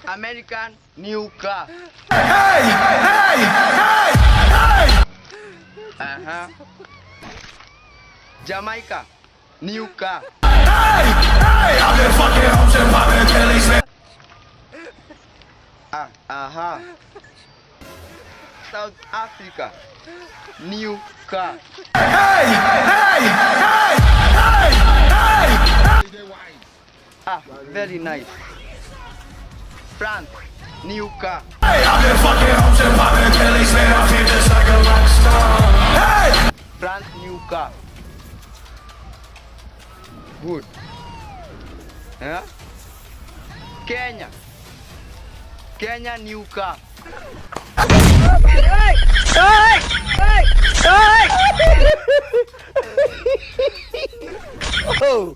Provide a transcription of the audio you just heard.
American new car. Hey! Hey! Hey! Hey! Jamaica new car. Hey! Hey! I've been fucking hoes and popping pillies, man. South Africa new car. Hey! Hey! Hey! Hey! Hey! Very nice. France new car. Hey! I've been fucking hoes and popping pillies, man. I feel just like a rock star. Hey! France new car. Good. Kenya new car. Oh.